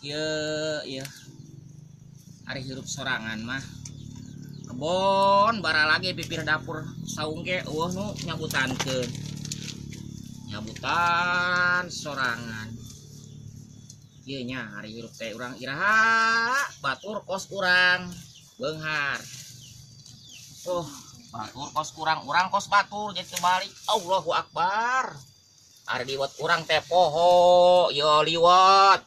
Iya, iya. Hari hirup sorangan mah. Kebon bara lagi pipir dapur saung ge nu nyabutankeun. Nyabutan sorangan. Ieu nya hari hirup teh urang iraha batur kos urang beunghar. Batur kos urang kos batur jadi kebalik. Allahu Akbar. Ari liwat urang teh poho, yo liwat.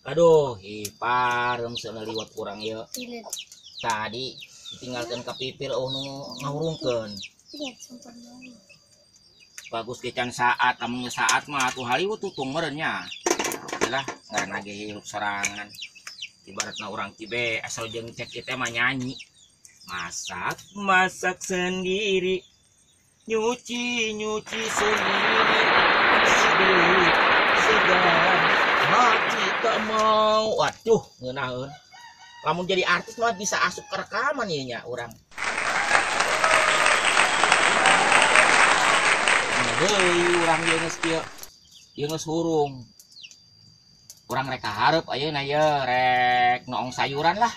Aduh, hiparem seuneu liwat urang ieu. Tadi ditinggalkeun ka pipir nu ngahurungkeun. Bagus ge can saat, amun saat mah atuh haliwut tutung meureun nya. Lah, ngaranna ge hirup sorangan. Ibaratna urang tibe asal jeung cek kita mah nyanyi. Masak sendiri. Nyuci sendiri. Segar hati tak mau. Waduh, ngeunaheun. Lamun jadi artis mah bisa asup ke rekaman ieu nya urang. Urang ieu geus kieu. Ieu geus hurung. Urang rek kaharep ayeuna ieu rek noong sayuran lah.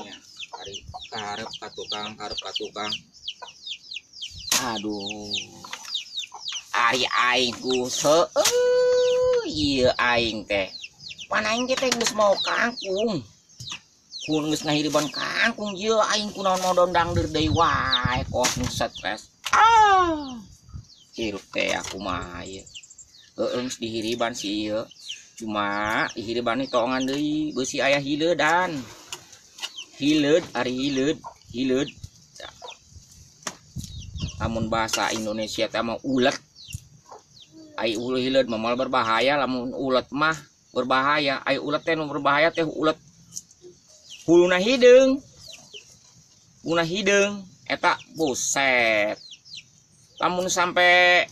Nya ari kaharep ka tukang. Aduh. Ari aing kuseu ieu aing teh. Pan aing teh geus mau kangkung. Kun geus ngahiriban kangkung ieu aing kunaon modon dangdeur deui wae kos nu stres. Hirup teh aku mah ieu. Geus dihiriban si ieu. Cuma dihiriban ieu toongan deui beusi aya hileudan. Hileud ari hileud. Lamun bahasa Indonesia teh mah ulet. Ai ulet hileud mah berbahaya, lamun ulet mah berbahaya. Ai ulet teh nu berbahaya teh ulet huluna hideung. Huluna hideung eta buset. Lamun sampai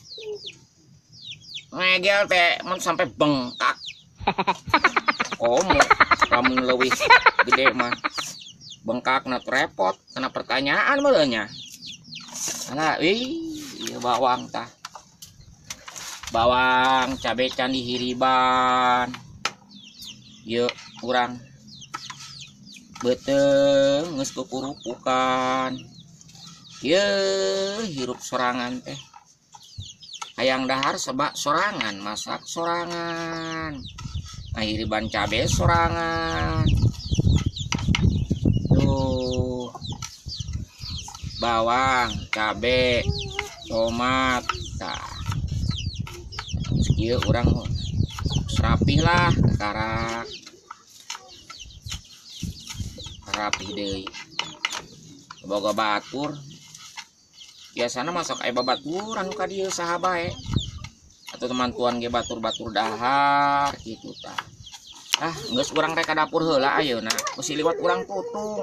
ngegel teh mun sampai bengkak. Lamun leuwih gede mah bengkak na repot karena pertanyaan mulanya. Karena ieu bawang tah. Bawang cabe can dihiriban. Ieu urang beuteung geus kukurupukan. Ieu hirup sorangan teh. Hayang dahar sebab sorangan, masak sorangan. Ngahiriban cabe sorangan. Tuh. Bawang, cabe, tomat. Tah. Ieu urang rapih lah karak. Rapih deui. Boga batur. Biasana masak aya babaturan ka dieu saha bae. Atau teman tuan ge batur-batur dahar kitu tah. Geus urang rek ka dapur heula ayeuna. Geus liwat urang tutung.